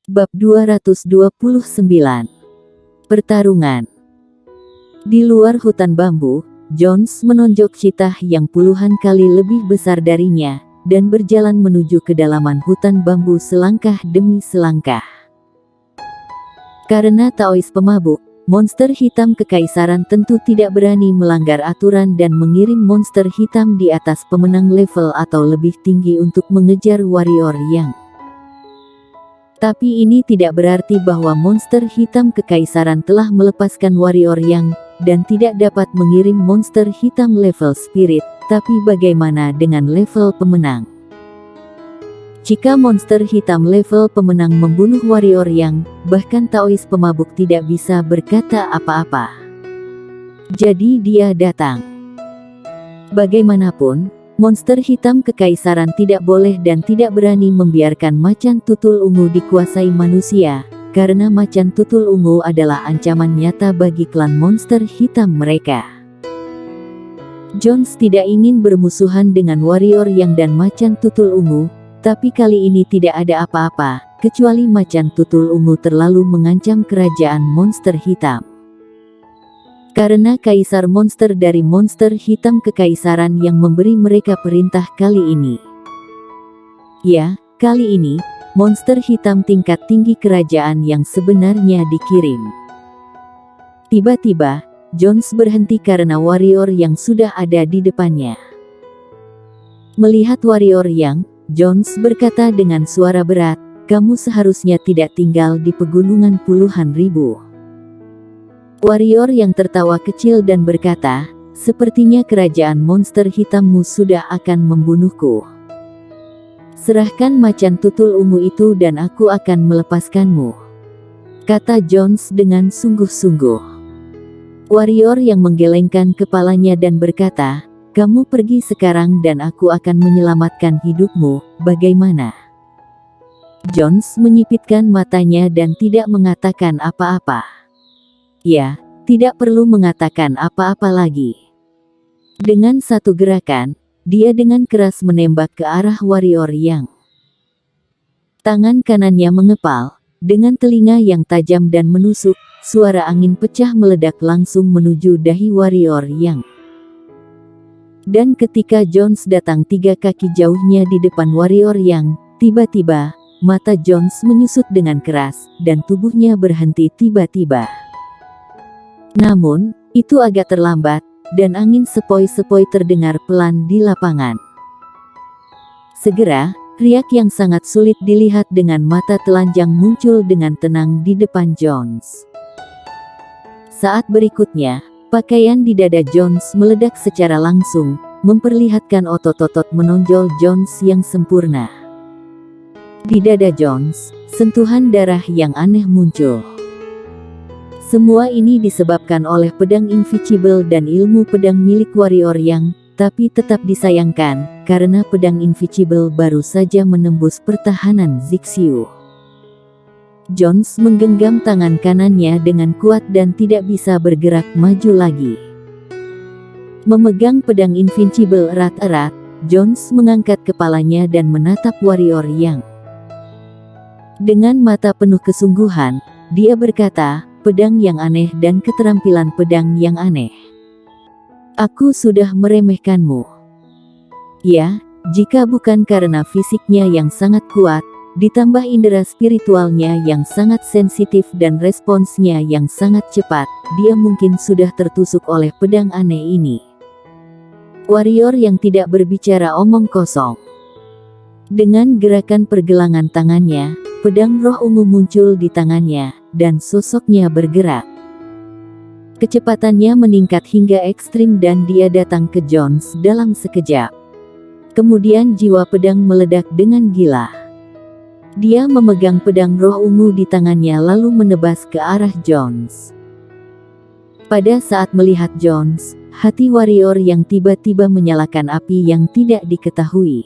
Bab 229. Pertarungan. Di luar hutan bambu, Jones menonjok Cheetah yang puluhan kali lebih besar darinya, dan berjalan menuju kedalaman hutan bambu selangkah demi selangkah. Karena Taois pemabuk, monster hitam kekaisaran tentu tidak berani melanggar aturan dan mengirim monster hitam di atas pemenang level atau lebih tinggi untuk mengejar warrior yang. Tapi ini tidak berarti bahwa monster hitam kekaisaran telah melepaskan warrior yang, dan tidak dapat mengirim monster hitam level spirit, tapi bagaimana dengan level pemenang? Jika monster hitam level pemenang membunuh warrior yang, bahkan Taois pemabuk tidak bisa berkata apa-apa. Jadi dia datang. Bagaimanapun, monster hitam kekaisaran tidak boleh dan tidak berani membiarkan macan tutul ungu dikuasai manusia, karena macan tutul ungu adalah ancaman nyata bagi klan monster hitam mereka. Jones tidak ingin bermusuhan dengan warrior yang dan macan tutul ungu, tapi kali ini tidak ada apa-apa, kecuali macan tutul ungu terlalu mengancam kerajaan monster hitam. Karena kaisar monster dari monster hitam kekaisaran yang memberi mereka perintah kali ini. Ya, kali ini, monster hitam tingkat tinggi kerajaan yang sebenarnya dikirim. Tiba-tiba, Jones berhenti karena warrior yang sudah ada di depannya. Melihat warrior yang, Jones berkata dengan suara berat, "Kamu seharusnya tidak tinggal di pegunungan puluhan ribu." Warrior yang tertawa kecil dan berkata, "Sepertinya kerajaan monster hitammu sudah akan membunuhku. Serahkan macan tutul ungu itu dan aku akan melepaskanmu," kata Jones dengan sungguh-sungguh. Warrior yang menggelengkan kepalanya dan berkata, "Kamu pergi sekarang dan aku akan menyelamatkan hidupmu, bagaimana?" Jones menyipitkan matanya dan tidak mengatakan apa-apa. Ya, tidak perlu mengatakan apa-apa lagi. Dengan satu gerakan, dia dengan keras menembak ke arah warrior yang. Tangan kanannya mengepal, dengan telinga yang tajam dan menusuk, suara angin pecah meledak langsung menuju dahi warrior yang. Dan ketika Jones datang 3 kaki jauhnya di depan warrior yang, tiba-tiba, mata Jones menyusut dengan keras, dan tubuhnya berhenti tiba-tiba. Namun, itu agak terlambat, dan angin sepoi-sepoi terdengar pelan di lapangan. Segera, riak yang sangat sulit dilihat dengan mata telanjang muncul dengan tenang di depan Jones. Saat berikutnya, pakaian di dada Jones meledak secara langsung, memperlihatkan otot-otot menonjol Jones yang sempurna. Di dada Jones, sentuhan darah yang aneh muncul. Semua ini disebabkan oleh pedang invisible dan ilmu pedang milik warrior yang, tapi tetap disayangkan, karena pedang invisible baru saja menembus pertahanan Zixiu. Jones menggenggam tangan kanannya dengan kuat dan tidak bisa bergerak maju lagi. Memegang pedang invincible erat-erat, Jones mengangkat kepalanya dan menatap warrior yang. Dengan mata penuh kesungguhan, dia berkata, "Pedang yang aneh dan keterampilan pedang yang aneh. Aku sudah meremehkanmu. Ya, jika bukan karena fisiknya yang sangat kuat, ditambah indera spiritualnya yang sangat sensitif dan responsnya yang sangat cepat, dia mungkin sudah tertusuk oleh pedang aneh ini." Warrior yang tidak berbicara omong kosong. Dengan gerakan pergelangan tangannya, pedang roh ungu muncul di tangannya, dan sosoknya bergerak. Kecepatannya meningkat hingga ekstrim dan dia datang ke Jones dalam sekejap. Kemudian jiwa pedang meledak dengan gila. Dia memegang pedang roh ungu di tangannya lalu menebas ke arah Jones. Pada saat melihat Jones, hati warrior yang tiba-tiba menyalakan api yang tidak diketahui.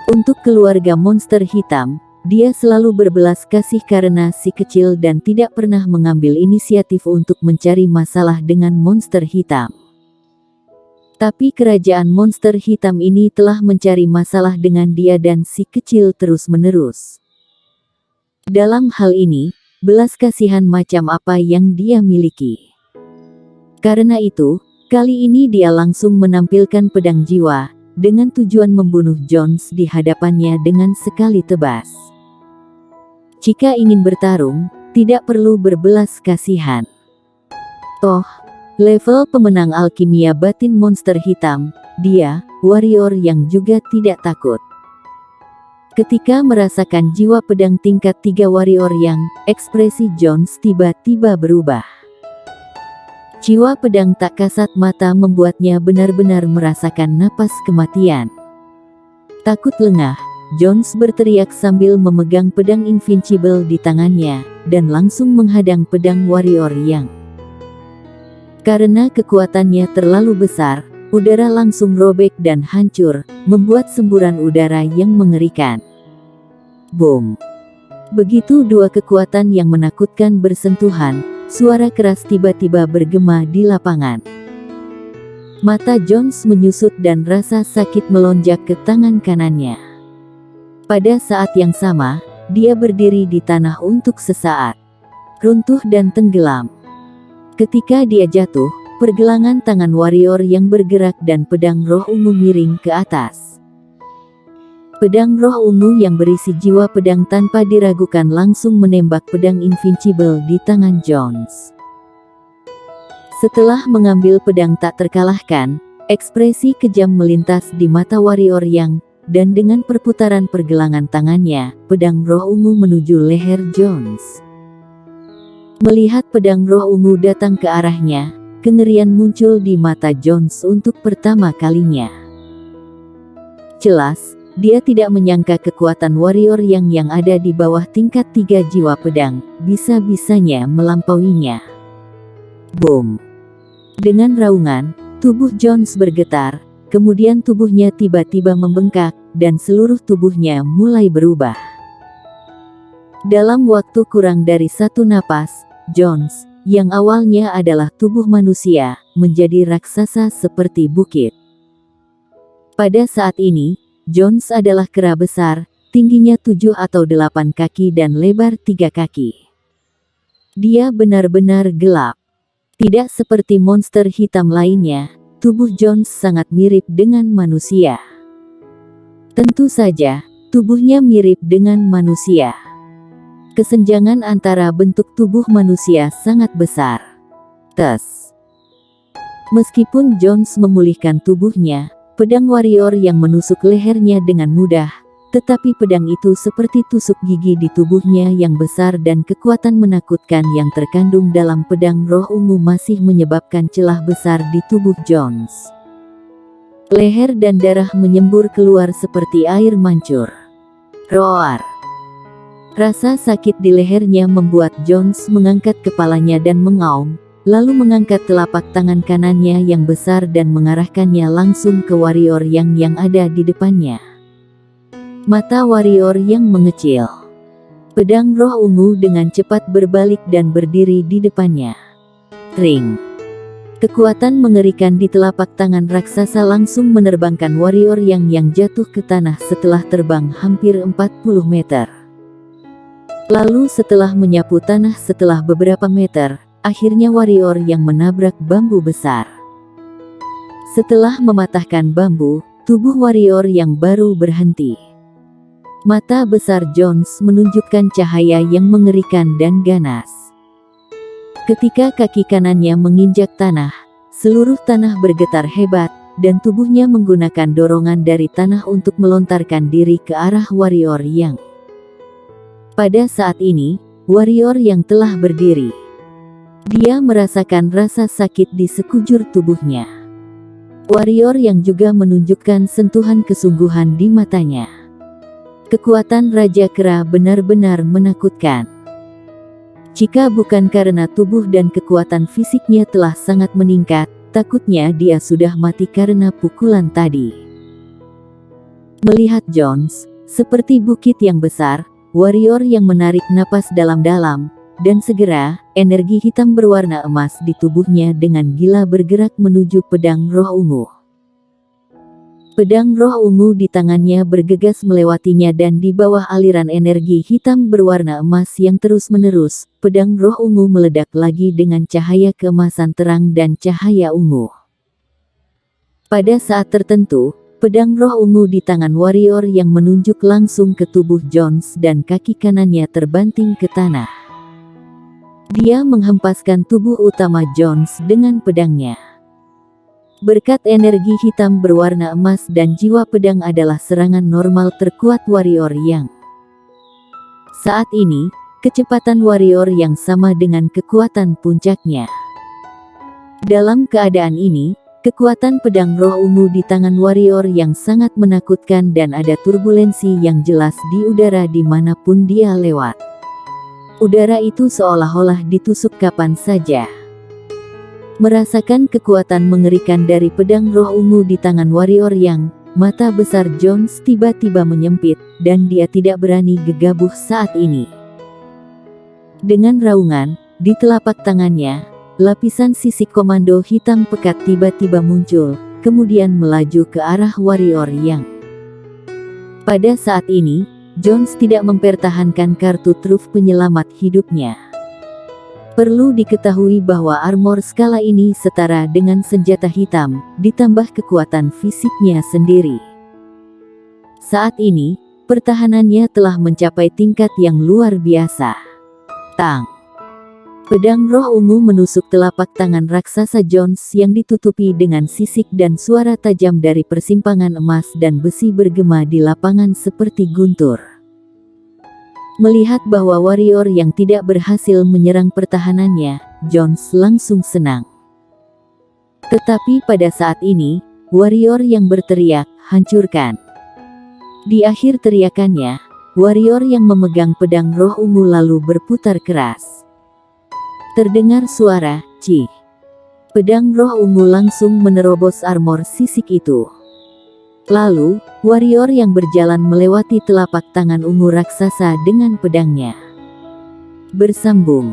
Untuk keluarga monster hitam, dia selalu berbelas kasih karena si kecil dan tidak pernah mengambil inisiatif untuk mencari masalah dengan monster hitam. Tapi kerajaan monster hitam ini telah mencari masalah dengan dia dan si kecil terus-menerus. Dalam hal ini, belas kasihan macam apa yang dia miliki. Karena itu, kali ini dia langsung menampilkan pedang jiwa, dengan tujuan membunuh Jones di hadapannya dengan sekali tebas. Jika ingin bertarung, tidak perlu berbelas kasihan. Toh, level pemenang alkimia batin monster hitam, dia, warrior yang juga tidak takut. Ketika merasakan jiwa pedang tingkat 3 warrior yang, ekspresi Jones tiba-tiba berubah. Jiwa pedang tak kasat mata membuatnya benar-benar merasakan napas kematian. Takut lengah, Jones berteriak sambil memegang pedang invincible di tangannya, dan langsung menghadang pedang warrior yang. Karena kekuatannya terlalu besar, udara langsung robek dan hancur, membuat semburan udara yang mengerikan. Boom! Begitu dua kekuatan yang menakutkan bersentuhan, suara keras tiba-tiba bergema di lapangan. Mata Jones menyusut dan rasa sakit melonjak ke tangan kanannya. Pada saat yang sama, dia berdiri di tanah untuk sesaat. Runtuh dan tenggelam. Ketika dia jatuh, pergelangan tangan warrior yang bergerak dan pedang roh ungu miring ke atas. Pedang roh ungu yang berisi jiwa pedang tanpa diragukan langsung menembak pedang invincible di tangan Jones. Setelah mengambil pedang tak terkalahkan, ekspresi kejam melintas di mata warrior yang, dan dengan perputaran pergelangan tangannya, pedang roh ungu menuju leher Jones. Melihat pedang roh ungu datang ke arahnya, kengerian muncul di mata Jones untuk pertama kalinya. Jelas, dia tidak menyangka kekuatan warrior yang ada di bawah tingkat 3 jiwa pedang, bisa-bisanya melampauinya. Boom! Dengan raungan, tubuh Jones bergetar, kemudian tubuhnya tiba-tiba membengkak, dan seluruh tubuhnya mulai berubah. Dalam waktu kurang dari 1 napas, Jones, yang awalnya adalah tubuh manusia, menjadi raksasa seperti bukit. Pada saat ini, Jones adalah kera besar, tingginya 7 atau 8 kaki dan lebar 3 kaki. Dia benar-benar gelap. Tidak seperti monster hitam lainnya, tubuh Jones sangat mirip dengan manusia. Tentu saja, tubuhnya mirip dengan manusia. Kesenjangan antara bentuk tubuh manusia sangat besar. Meskipun Jones memulihkan tubuhnya, pedang warrior yang menusuk lehernya dengan mudah, tetapi pedang itu seperti tusuk gigi di tubuhnya yang besar dan kekuatan menakutkan yang terkandung dalam pedang roh ungu masih menyebabkan celah besar di tubuh Jones. Leher dan darah menyembur keluar seperti air mancur. Roar! Rasa sakit di lehernya membuat Jones mengangkat kepalanya dan mengaum, lalu mengangkat telapak tangan kanannya yang besar dan mengarahkannya langsung ke warrior yang ada di depannya. Mata warrior yang mengecil. Pedang roh ungu dengan cepat berbalik dan berdiri di depannya. Ring! Kekuatan mengerikan di telapak tangan raksasa langsung menerbangkan warrior yang jatuh ke tanah setelah terbang hampir 40 meter. Lalu setelah menyapu tanah setelah beberapa meter, akhirnya warrior yang menabrak bambu besar. Setelah mematahkan bambu, tubuh warrior yang baru berhenti. Mata besar Jones menunjukkan cahaya yang mengerikan dan ganas. Ketika kaki kanannya menginjak tanah, seluruh tanah bergetar hebat, dan tubuhnya menggunakan dorongan dari tanah untuk melontarkan diri ke arah warrior yang. Pada saat ini, warrior yang telah berdiri. Dia merasakan rasa sakit di sekujur tubuhnya. Warrior yang juga menunjukkan sentuhan kesungguhan di matanya. Kekuatan Raja Kera benar-benar menakutkan. Jika bukan karena tubuh dan kekuatan fisiknya telah sangat meningkat, takutnya dia sudah mati karena pukulan tadi. Melihat Jones, seperti bukit yang besar, warrior yang menarik napas dalam-dalam, dan segera, energi hitam berwarna emas di tubuhnya dengan gila bergerak menuju pedang roh ungu. Pedang roh ungu di tangannya bergegas melewatinya dan di bawah aliran energi hitam berwarna emas yang terus-menerus, pedang roh ungu meledak lagi dengan cahaya keemasan terang dan cahaya ungu. Pada saat tertentu, pedang roh ungu di tangan warrior yang menunjuk langsung ke tubuh Jones dan kaki kanannya terbanting ke tanah. Dia menghempaskan tubuh utama Jones dengan pedangnya. Berkat energi hitam berwarna emas dan jiwa pedang adalah serangan normal terkuat warrior yang. Saat ini, kecepatan warrior yang sama dengan kekuatan puncaknya. Dalam keadaan ini, kekuatan pedang roh ungu di tangan warrior yang sangat menakutkan dan ada turbulensi yang jelas di udara dimanapun dia lewat. Udara itu seolah-olah ditusuk kapan saja. Merasakan kekuatan mengerikan dari pedang roh ungu di tangan warrior yang, mata besar Jones tiba-tiba menyempit, dan dia tidak berani gegabah saat ini. Dengan raungan, di telapak tangannya, lapisan sisik komando hitam pekat tiba-tiba muncul, kemudian melaju ke arah warrior yang. Pada saat ini, Jones tidak mempertahankan kartu truf penyelamat hidupnya. Perlu diketahui bahwa armor skala ini setara dengan senjata hitam, ditambah kekuatan fisiknya sendiri. Saat ini, pertahanannya telah mencapai tingkat yang luar biasa. Tang! Pedang roh ungu menusuk telapak tangan raksasa Jones yang ditutupi dengan sisik dan suara tajam dari persimpangan emas dan besi bergema di lapangan seperti guntur. Melihat bahwa warrior yang tidak berhasil menyerang pertahanannya, Jones langsung senang. Tetapi pada saat ini, warrior yang berteriak, "Hancurkan!" Di akhir teriakannya, warrior yang memegang pedang roh ungu lalu berputar keras. Terdengar suara, "Cih!" Pedang roh ungu langsung menerobos armor sisik itu. Lalu, warrior yang berjalan melewati telapak tangan ungu raksasa dengan pedangnya. Bersambung.